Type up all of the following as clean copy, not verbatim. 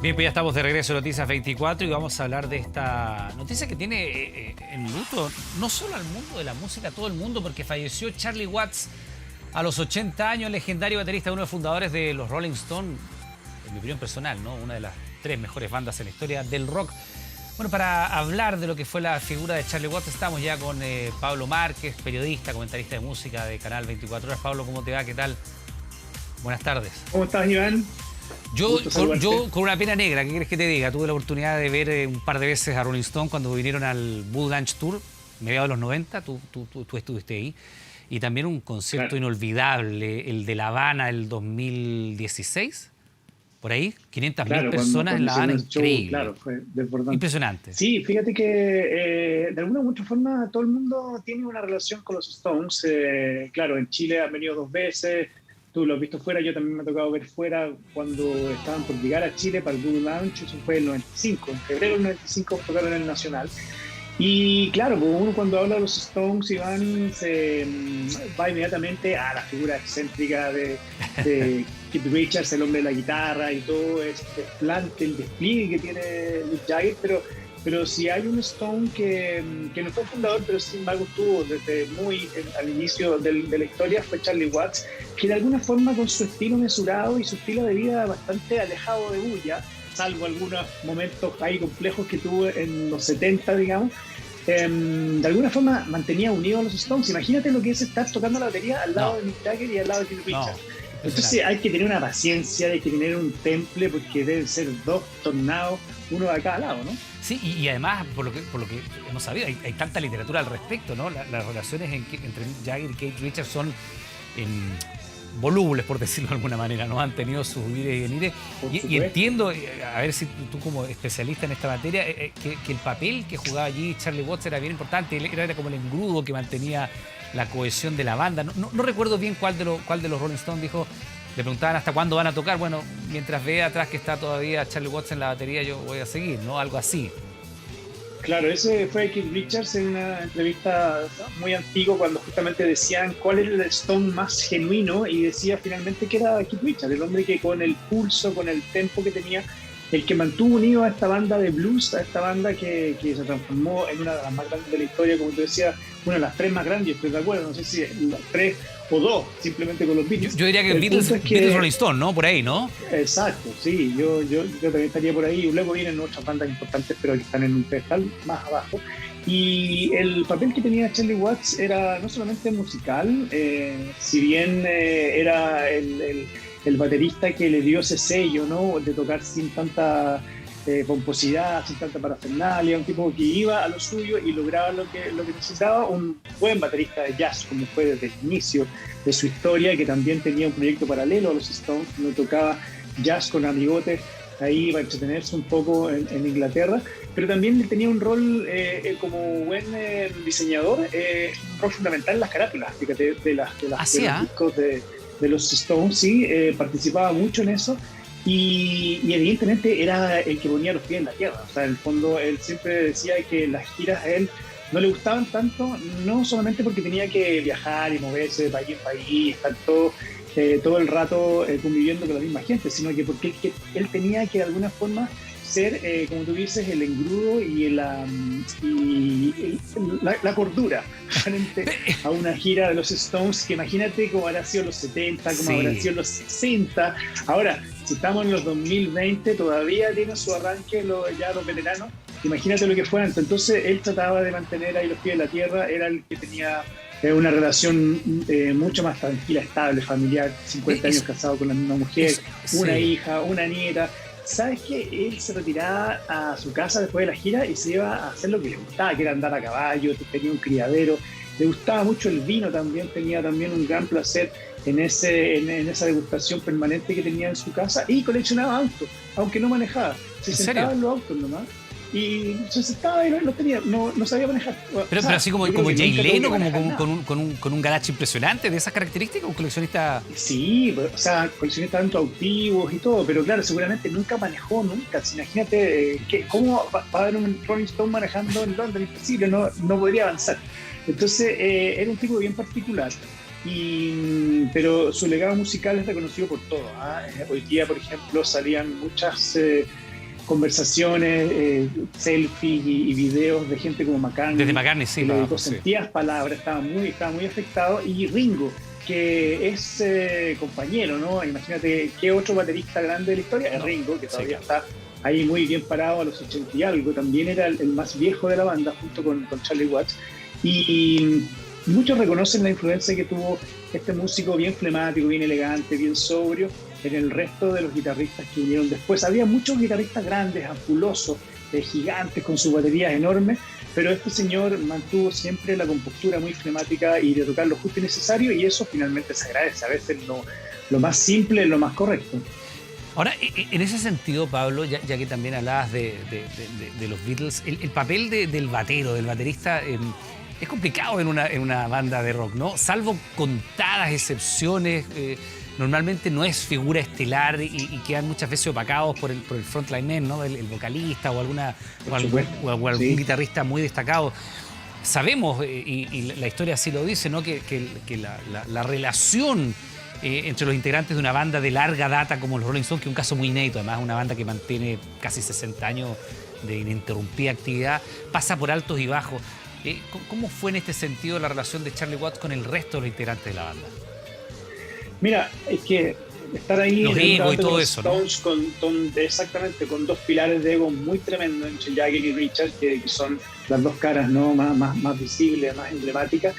Bien, pues ya estamos de regreso a Noticias 24 y vamos a hablar de esta noticia que tiene en luto no solo al mundo de la música, a todo el mundo, porque falleció Charlie Watts a los 80 años, legendario baterista, uno de los fundadores de los Rolling Stones, en mi opinión personal, ¿no? Una de las 3 mejores bandas en la historia del rock. Bueno, para hablar de lo que fue la figura de Charlie Watts, estamos ya con Pablo Márquez, periodista, comentarista de música de Canal 24 Horas. Pablo, ¿cómo te va? ¿Qué tal? Buenas tardes. ¿Cómo estás, Iván? Yo con una pena negra, ¿qué quieres que te diga? Tuve la oportunidad de ver un par de veces a Rolling Stone cuando vinieron al Boo Lunch Tour, mediados de los 90, tú estuviste ahí, y también un concierto inolvidable, el de La Habana, el 2016, por ahí, 500.000 personas en La Habana, increíble. Claro, fue desbordante. Impresionante. Sí, fíjate que de alguna u otra forma todo el mundo tiene una relación con los Stones. Claro, en Chile han venido 2 veces. Tú lo has visto fuera, yo también me ha tocado ver fuera cuando estaban por llegar a Chile para el Blue Lounge, eso fue en el 95, en febrero del 95 tocaron en el Nacional. Y claro, pues uno cuando habla de los Stones, Iván, se va inmediatamente a la figura excéntrica de Keith Richards, el hombre de la guitarra y todo este desplante, el despliegue que tiene Mick Jagger, pero si hay un Stone que no fue fundador, pero sin embargo estuvo desde muy al inicio de la historia, fue Charlie Watts, que de alguna forma con su estilo mesurado y su estilo de vida bastante alejado de bulla, salvo algunos momentos ahí complejos que tuvo en los 70, digamos, de alguna forma mantenía unidos a los Stones. Imagínate lo que es estar tocando la batería al lado de Mick Jagger y al lado de Keith Richards. Entonces hay que tener una paciencia, hay que tener un temple, porque deben ser 2 tornados, uno de cada lado, ¿no? Sí, y además, por lo que hemos sabido, hay tanta literatura al respecto, ¿no? Las relaciones entre Mick Jagger y Keith Richards son volubles, por decirlo de alguna manera, ¿no? Han tenido sus ires y venires. Y entiendo, a ver si tú como especialista en esta materia, que el papel que jugaba allí Charlie Watts era bien importante. Él era como el engrudo que mantenía la cohesión de la banda. No recuerdo bien cuál de los Rolling Stones dijo, le preguntaban hasta cuándo van a tocar. Bueno, mientras vea atrás que está todavía Charlie Watts en la batería, yo voy a seguir, ¿no? Algo así. Claro, ese fue Keith Richards en una entrevista muy antigua cuando justamente decían cuál era el Stone más genuino y decía finalmente que era Keith Richards, el hombre que con el pulso, con el tempo que tenía, el que mantuvo unido a esta banda de blues, a esta banda que se transformó en una de las más grandes de la historia, como tú decías, una de las 3 más grandes, estoy de acuerdo, no sé si las 3 o 2, simplemente con los Beatles. Yo diría que Beatles, Rolling Stone, ¿no? Por ahí, ¿no? Exacto, sí, yo también estaría por ahí. Luego vienen otras bandas importantes, pero que están en un pedestal más abajo. Y el papel que tenía Charlie Watts era no solamente musical, si bien era el baterista que le dio ese sello, ¿no? De tocar sin tanta pomposidad, sin tanta parafernalia, un tipo que iba a lo suyo y lograba lo que necesitaba, un buen baterista de jazz, como fue desde el inicio de su historia, que también tenía un proyecto paralelo a los Stones, no tocaba jazz con amigotes ahí para entretenerse un poco en Inglaterra, pero también tenía un rol como buen diseñador, un rol fundamental en las carátulas, fíjate, de los discos de los Stones, sí, participaba mucho en eso. Y evidentemente era el que ponía los pies en la tierra. O sea, en el fondo él siempre decía que las giras a él no le gustaban tanto, no solamente porque tenía que viajar y moverse de país en país, estar todo el rato conviviendo con la misma gente, sino que porque él tenía que de alguna forma ser, como tú dices, el engrudo y la cordura frente a una gira de los Stones, que imagínate cómo habrá sido los 70, cómo habrá sido los 60. Ahora, si estamos en los 2020, todavía tiene su arranque ya los veteranos. Imagínate lo que fue antes. Entonces, él trataba de mantener ahí los pies en la tierra, era el que tenía una relación mucho más tranquila, estable, familiar, 50 años casado con la misma mujer, una hija, una nieta. ¿Sabes qué? Él se retiraba a su casa después de la gira y se iba a hacer lo que le gustaba, que era andar a caballo, tenía un criadero, le gustaba mucho el vino también, tenía también un gran placer en esa degustación permanente que tenía en su casa, y coleccionaba autos, aunque no manejaba, se sentaba en los autos nomás. Y se sentaba y no tenía, no sabía manejar. Pero así como Jay Leno, con un garage impresionante, de esas características, un coleccionista. Sí, o sea, coleccionista tanto autivos y todo, pero claro, seguramente nunca manejó, nunca. Imagínate, ¿cómo va a haber un Rolling Stone manejando en Londres? Imposible, no podría avanzar. Entonces, era un tipo bien particular. Pero su legado musical es reconocido por todo, ¿ah? Hoy día, por ejemplo, salían muchas conversaciones, selfies y videos de gente como McCartney. Desde McCartney, sí. Que le dedicó sentidas palabras, estaba muy afectado. Y Ringo, que es compañero, ¿no? Imagínate, ¿qué otro baterista grande de la historia? Es Ringo, que todavía está ahí muy bien parado a los 80 y algo. También era el más viejo de la banda, junto con Charlie Watts. Y muchos reconocen la influencia que tuvo este músico bien flemático, bien elegante, bien sobrio, en el resto de los guitarristas que vinieron después. Había muchos guitarristas grandes, ampulosos, gigantes, con sus baterías enormes, pero este señor mantuvo siempre la compostura muy flemática y de tocar lo justo y necesario, y eso finalmente se agradece. A veces lo más simple es lo más correcto. Ahora, en ese sentido, Pablo, ya que también hablabas de los Beatles, el papel del baterista, es complicado en una banda de rock, ¿no? Salvo contadas excepciones, normalmente no es figura estelar y quedan muchas veces opacados por el frontline, ¿no? El vocalista o algún guitarrista muy destacado. Sabemos, y la historia así lo dice, ¿no? que la relación entre los integrantes de una banda de larga data como los Rolling Stones, que es un caso muy inédito, además una banda que mantiene casi 60 años de ininterrumpida actividad, pasa por altos y bajos. ¿Cómo fue en este sentido la relación de Charlie Watts con el resto de los integrantes de la banda? Mira, es que estar ahí los egos y todo eso, Stones, ¿no? Exactamente, con dos pilares de ego muy tremendos entre Jagger y Richard, que son las dos caras, ¿no? más visibles, más emblemáticas.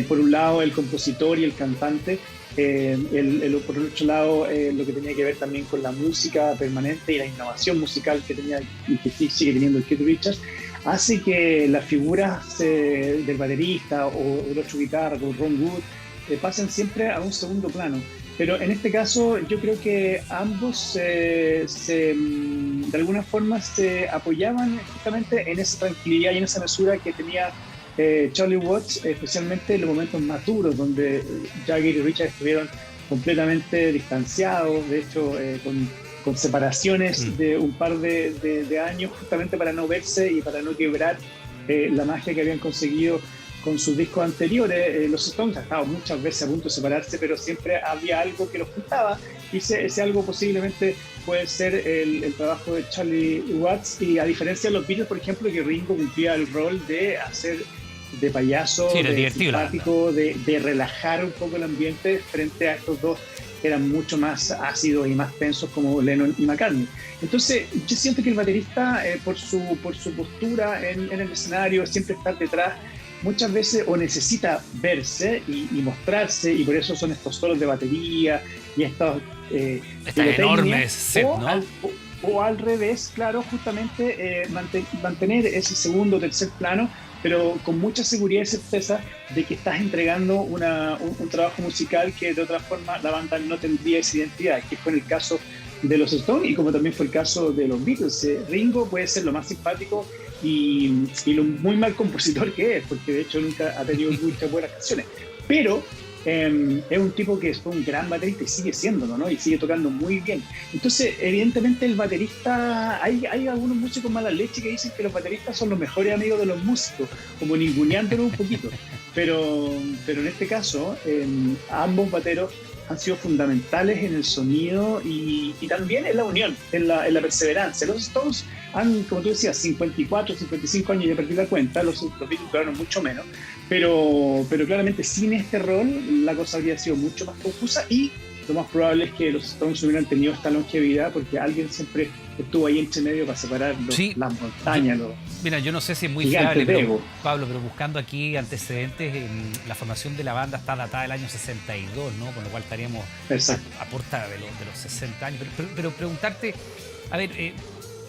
Por un lado, el compositor y el cantante. Por el otro lado, lo que tenía que ver también con la música permanente y la innovación musical que tenía y que sigue teniendo el Keith Richards, hace que las figuras del baterista o del otro guitarra, como Ron Wood, pasen siempre a un segundo plano. Pero en este caso yo creo que ambos de alguna forma se apoyaban justamente en esa tranquilidad y en esa mesura que tenía Charlie Watts, especialmente en los momentos más duros, donde Jagger y Richard estuvieron completamente distanciados, de hecho con separaciones de un par de años, justamente para no verse y para no quebrar la magia que habían conseguido con sus discos anteriores. Los Stones han estado muchas veces a punto de separarse, pero siempre había algo que los juntaba, y ese algo posiblemente puede ser el trabajo de Charlie Watts. Y a diferencia de los Beatles, por ejemplo, que Ringo cumplía el rol de hacer de payaso, de simpático, de relajar un poco el ambiente frente a estos dos que eran mucho más ácidos y más tensos, como Lennon y McCartney. Entonces yo siento que el baterista, por su postura en el escenario, siempre estar detrás, muchas veces o necesita verse y mostrarse, y por eso son estos solos de batería y estos enormes set, ¿no? O al revés, claro, justamente mantener ese segundo o tercer plano, pero con mucha seguridad y certeza de que estás entregando un trabajo musical que de otra forma la banda no tendría esa identidad, que fue en el caso de los Stones y como también fue el caso de los Beatles. Ringo puede ser lo más simpático y lo muy mal compositor que es, porque de hecho nunca ha tenido muchas buenas canciones, pero es un tipo que fue un gran baterista y sigue siéndolo, ¿no? Y sigue tocando muy bien. Entonces, evidentemente el baterista, hay algunos músicos mala leche que dicen que los bateristas son los mejores amigos de los músicos, como ninguneándolo un poquito, pero en este caso ambos bateros han sido fundamentales en el sonido y también en la unión, en la perseverancia. Los Stones han, como tú decías, 54, 55 años, ya perdí la cuenta, los Beatles duraron mucho menos, pero claramente sin este rol la cosa habría sido mucho más confusa, y lo más probable es que los Stones hubieran tenido esta longevidad porque alguien siempre estuvo ahí entre medio para separar las montañas. Mira, yo no sé si es muy fiable, Pablo, pero buscando aquí antecedentes, la formación de la banda está datada del año 62, ¿no? Con lo cual estaríamos a puerta de los 60 años. Pero preguntarte, a ver,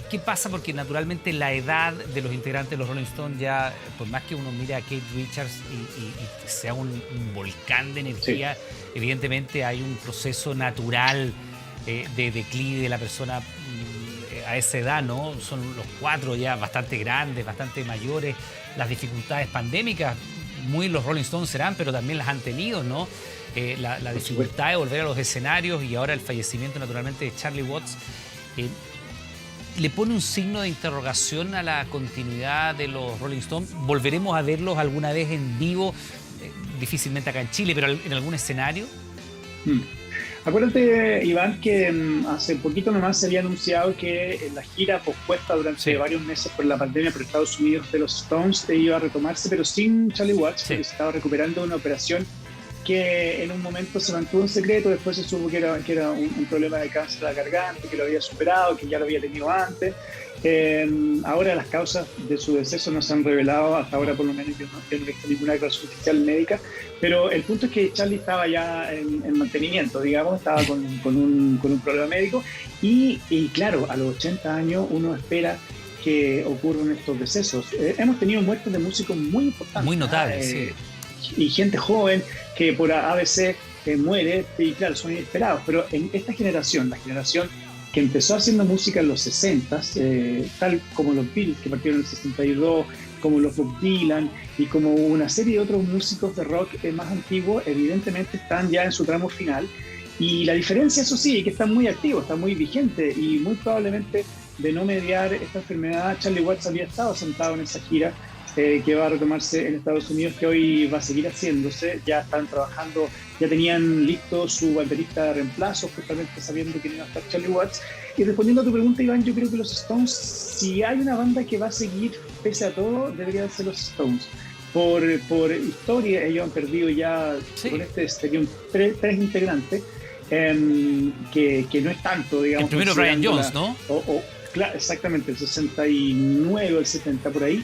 ¿qué pasa? Porque naturalmente la edad de los integrantes de los Rolling Stones ya, por más que uno mire a Keith Richards y sea un volcán de energía, evidentemente hay un proceso natural de declive de la persona a esa edad, ¿no? Son los cuatro ya bastante grandes, bastante mayores. Las dificultades pandémicas, muy los Rolling Stones serán, pero también las han tenido, ¿no? La dificultad de volver a los escenarios y ahora el fallecimiento naturalmente de Charlie Watts. ¿Le pone un signo de interrogación a la continuidad de los Rolling Stones? ¿Volveremos a verlos alguna vez en vivo? Difícilmente acá en Chile, pero en algún escenario. Acuérdate, Iván, que hace poquito nomás se había anunciado que la gira pospuesta durante Sí, varios meses por la pandemia por Estados Unidos de los Stones iba a retomarse, pero sin Charlie Watts, sí. porque se estaba recuperando de una operación que en un momento se mantuvo en secreto, después se supo que era un problema de cáncer a la garganta, que lo había superado, que ya lo había tenido antes. Ahora las causas de su deceso no se han revelado, hasta ahora por lo menos yo no he visto ninguna declaración oficial médica, pero el punto es que Charlie estaba ya en mantenimiento, digamos, estaba con un problema médico y claro, a los 80 años uno espera que ocurran estos decesos. Hemos tenido muertes de músicos muy importantes. Muy notable, sí. Y gente joven que por ABC muere, y claro, son inesperados, pero en esta generación, la generación que empezó haciendo música en los 60, tal como los Beatles que partieron en el 62, como los Bob Dylan y como una serie de otros músicos de rock más antiguos, evidentemente están ya en su tramo final. Y la diferencia, eso sí, es que están muy activos, están muy vigentes y muy probablemente de no mediar esta enfermedad, Charlie Watts había estado sentado en esa gira que va a retomarse en Estados Unidos, que hoy va a seguir haciéndose. Ya están trabajando, ya tenían listo su baterista de reemplazo, justamente sabiendo que no iba a estar Charlie Watts. Y respondiendo a tu pregunta, Iván, yo creo que los Stones, si hay una banda que va a seguir pese a todo, deberían ser los Stones. Por historia, ellos han perdido ya, Sí. con este serían tres integrantes, que no es tanto, digamos. El primero Brian considerando Jones, ¿no? Claro, exactamente, el 69 o el 70 por ahí.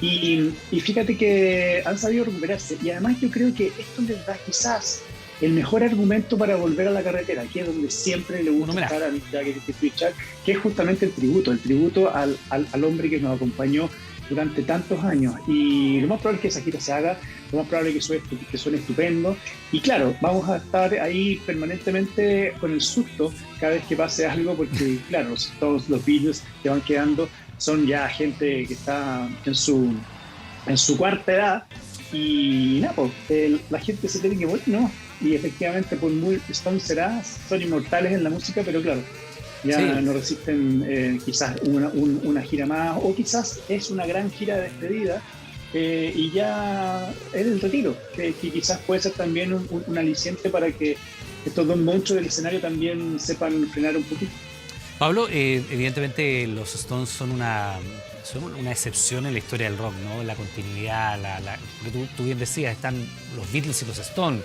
Y fíjate que han sabido recuperarse. Y además yo creo que esto les da quizás el mejor argumento para volver a la carretera, que es donde siempre le gusta estar a Mick Jagger y Keith Richards, que es justamente el tributo al hombre que nos acompañó durante tantos años. Y lo más probable es que esa gira se haga, lo más probable es que suene estupendo. Y claro, vamos a estar ahí permanentemente con el susto cada vez que pase algo, porque claro, todos los Beatles que van quedando son ya gente que está en su cuarta edad y nada, pues, la gente se tiene que morir, ¿no? Y efectivamente, por muy Stone será, son inmortales en la música, pero claro, ya Sí. no resisten quizás una gira más, o quizás es una gran gira de despedida y ya es el retiro, que quizás puede ser también un aliciente para que estos dos monstruos del escenario también sepan frenar un poquito. Pablo, evidentemente los Stones son una excepción en la historia del rock, ¿no? La continuidad, porque tú bien decías, están los Beatles y los Stones.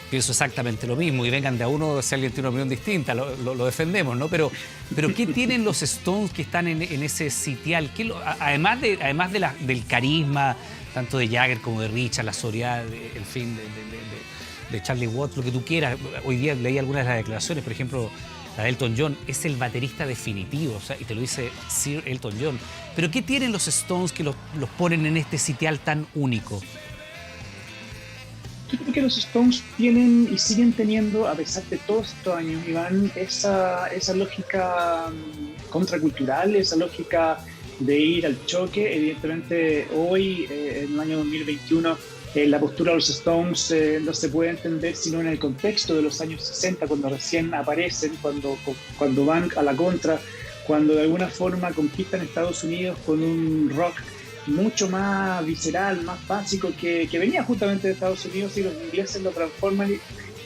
Pienso exactamente lo mismo, y vengan de a uno, si alguien tiene una opinión distinta, lo defendemos, ¿no? Pero ¿qué tienen los Stones que están en ese sitial? Además del carisma, tanto de Jagger como de Richard, la sobriedad, el fin de Charlie Watts, lo que tú quieras. Hoy día leí algunas de las declaraciones, por ejemplo, la de Elton John, es el baterista definitivo, o sea, y te lo dice Sir Elton John. Pero ¿qué tienen los Stones que los ponen en este sitial tan único? Yo creo que los Stones tienen y siguen teniendo, a pesar de todos estos años, Iván, esa lógica contracultural, esa lógica de ir al choque. Evidentemente, hoy, en el año 2021, la postura de los Stones no se puede entender sino en el contexto de los años 60, cuando recién aparecen, cuando van a la contra, cuando de alguna forma conquistan Estados Unidos con un rock mucho más visceral, más básico, que venía justamente de Estados Unidos, y los ingleses lo transforman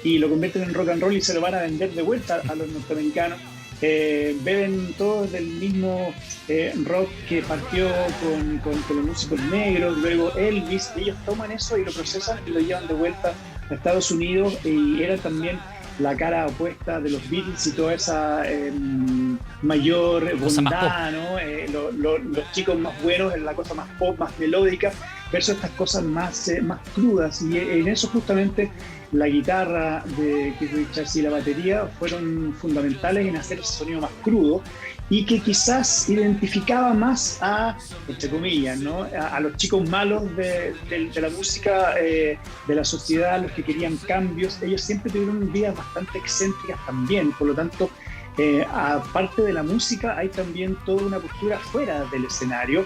y lo convierten en rock and roll y se lo van a vender de vuelta a los norteamericanos. Beben todos del mismo rock que partió con los músicos negros, luego Elvis. Ellos toman eso y lo procesan y lo llevan de vuelta a Estados Unidos, y era también la cara opuesta de los Beatles y toda esa mayor bondad, ¿no? Los chicos más buenos, la cosa más pop, más melódica, versus estas cosas más crudas. Y en eso justamente la guitarra de Keith Richards y la batería fueron fundamentales en hacer ese sonido más crudo, y que quizás identificaba más a, entre comillas, ¿no? a los chicos malos de la música, de la sociedad, los que querían cambios. Ellos siempre tuvieron vidas bastante excéntricas también, por lo tanto, aparte de la música, hay también toda una postura fuera del escenario,